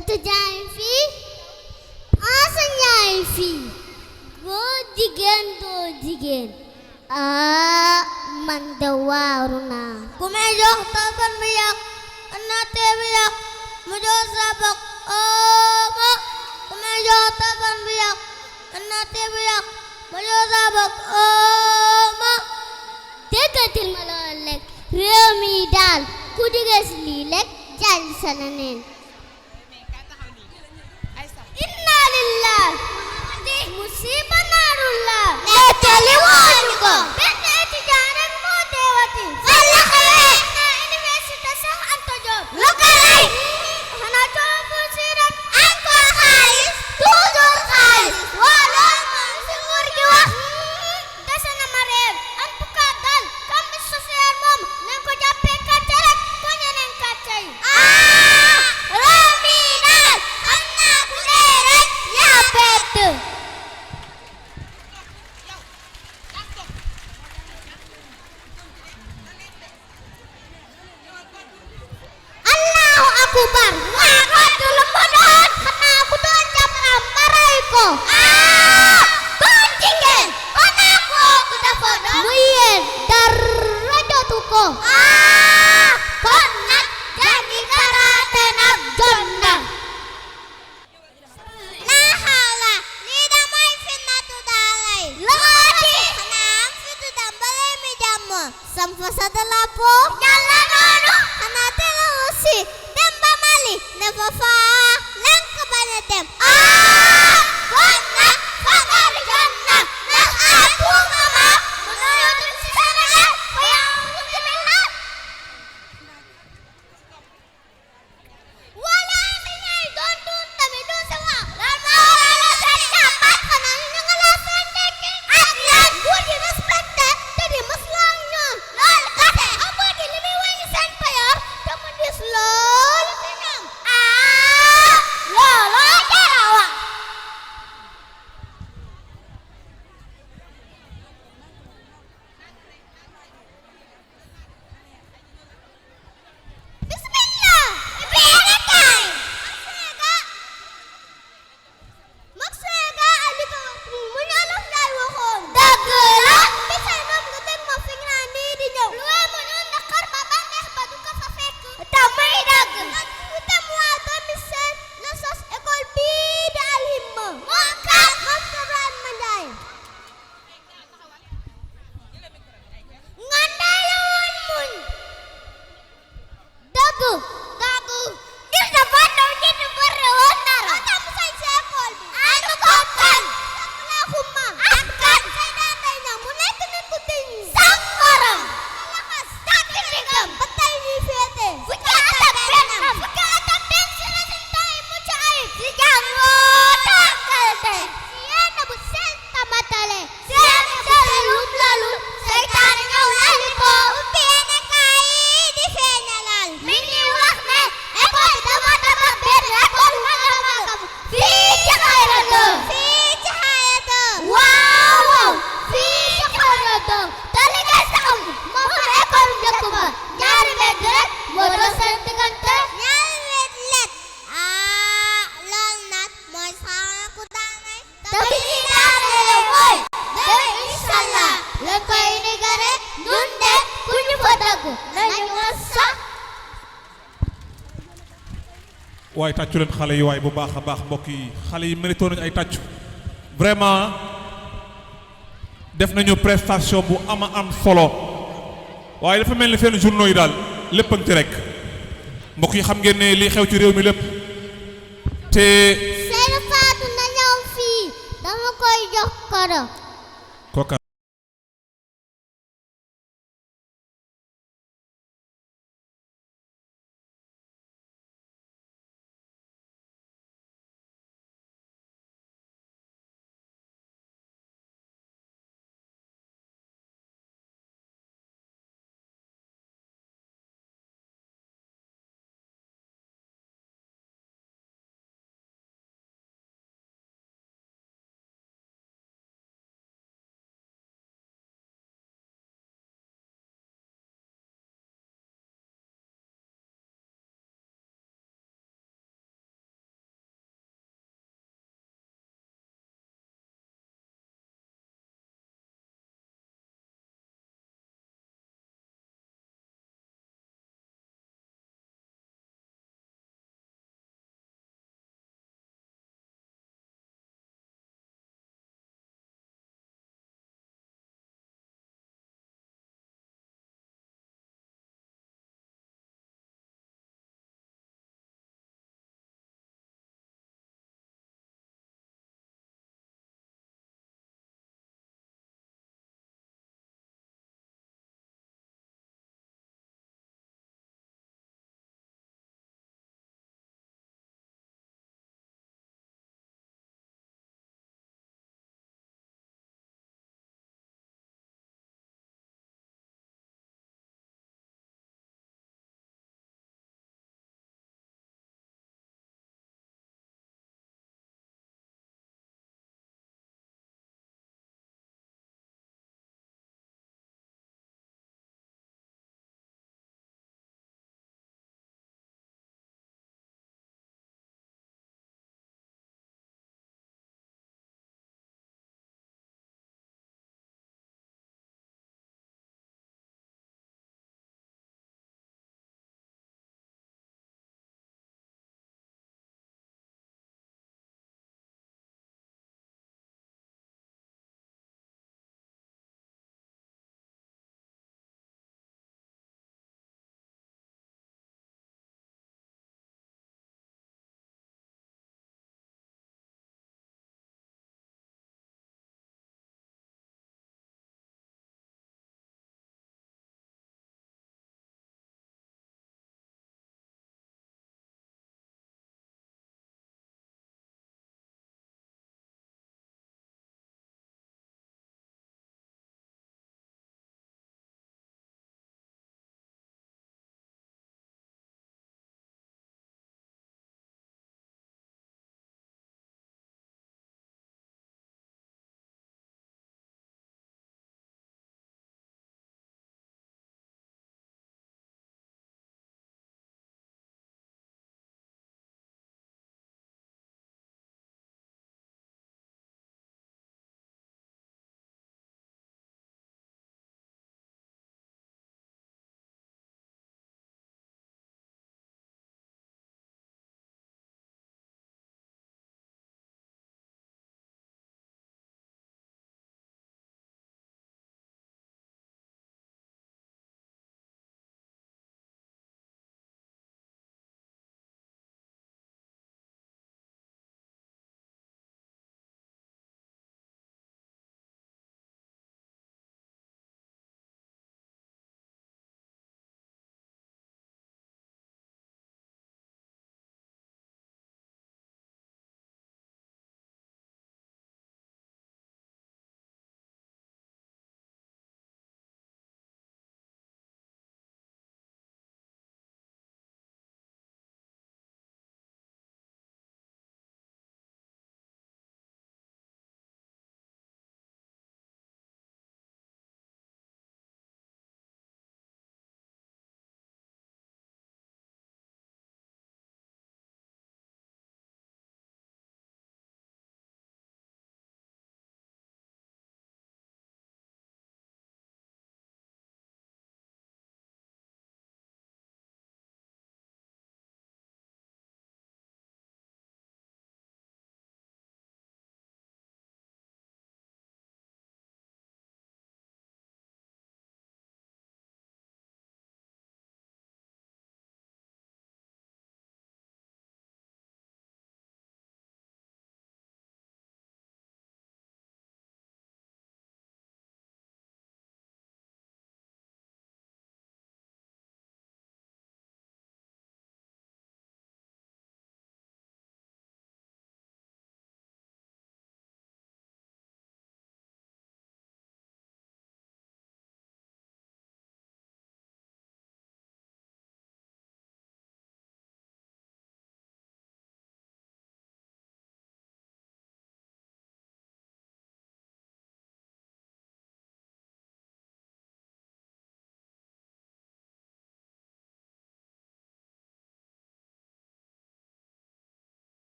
étudiant yi fii enseignant yi fii góor jigéen doo jigéen man de waaru naa ku may jox toogal bi yàq nattee bi yàq mu jox sa bokk ma ku may jox toogal bi yàq nattee bi yàq mu jox sa bokk ma déggatil ma loolu lekk réew mi daal ku jóge si lii lekk jàll sa leneen inna lillahi musiba naarullah nettali woonu ko benn étudiant rek moo deewati fan la xewee na université Cheikh Anta Diop lu ko rey xanaa coobu si rek encore xaalis toujours xaalis waa loolu moom si nguur gi wax dese na ma réew en tout cas daal comme social moom nañ ko jàppee kàcce rek ko ñeneen kàcce yi réew mi daal xam naa ku dee rek yaa bett Allahu akbar waa xottu lu ko doon xanaa ku doon jàppam ba rey ko doon jigéen xanaa kooku dafa doon muy yéen dara jotu ko kon nag jàngi karaate nag jot na laa xawla lii da mooy fitnatu daalay looti xanaa am fitu dem balay mi jàmm sam fa sa dalapo yàlla noonu xanaa tela aussi dem ba Mali ne fa faa lank bañ a dem kon nag fagal jot na ndax àdduna ma mu nuyu ci Sénégal fa yaa bismillah wala mi ñay doon tuut tamit du si wax lan moo waral la seen jàmbat xanaa ñu nga la seen tekki ak lan buur di respecté te di maslaa ñoom loolu kate amoo di li muy wàññi seen payoor te mu dis loolu ci ñoom looloo jara wax bismillah ibeene kaay mag seega ali ko mu ñu olof laay waxoon dëgg la bisay moom nga teg ma fi nga nii di ñëw lu waa mu ñun naqar ba bànneex ba du ko fa fekk te muy dëgg te mois 2016 la sos école bii di Alhimma moom kat moom Ibrahima Ndiaye nga ndeela woon muñ dëgg ngir dafa daw ñetti bëre woon dara moo tax mu sañ si école bi ànd ko kan la xumma ak kan say daan day ñam mu nekk nit ku tëñ sang morom laxas tàkk ndigam ba tey ñuy féete fukki at ak benn si résultat yi mucc ayib si jàngoo tàngalte si yenn bu seen tamatale seen dara lum lalul seytaan ñëw lali ko ubbeene kaay yi di feeñalal mi ngi wax ne école dama tabax benn école magam fii ci Xayra waaw fii ci Xayra te li ngay saxam moom la école njëkk ba ñaari mètre rek moo doon seen diggante ñaari mètre let loolu nag mooy saana ku daanay te bi ñuy daanele mooy deme inshallah lañ koy inigare ñun de ku ñu fa dëgg nañu ma sax waaye tàccu leen xale yi waaye bu baax a baax mbokk yi xale yi mérito nañu ay tàccu vraiment def nañu prestation bu am solo waaye dafa mel ni seen journaux yi daal léppam ci rek mbokk yi xam ngeen ne lii xew ci réew mi lépp te seen faatu na ñëw fii dama koy jox kado kooka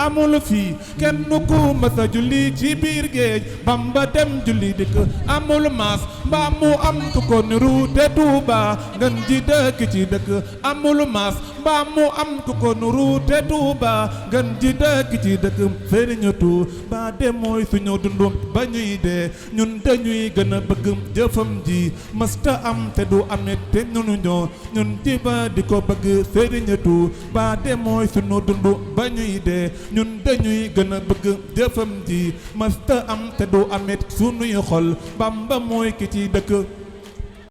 amul fii kenn ku mës a julli ci biir géej Bamba dem julli dikk amul maas mbaa mu am ku ko niru te Tuuba ngën ji dëkk ci dëkk amul maas mbaa mu am ku ko niru te Tuuba ngën ji dëkk ci dëkk Sëriñ Tuuba de mooy suñu dund ba ñuy dee ñun dañuy gën a bëgg jëfam ji mësta am te du amit te ñun ci ba di ko bëgg Sëriñ Tuuba de mooy suñu dund ba ñuy dee ñun dañuy gën a bëgg jëfam ji mësta am te du amit suñuy xol Bamba mooy ki ci dëkk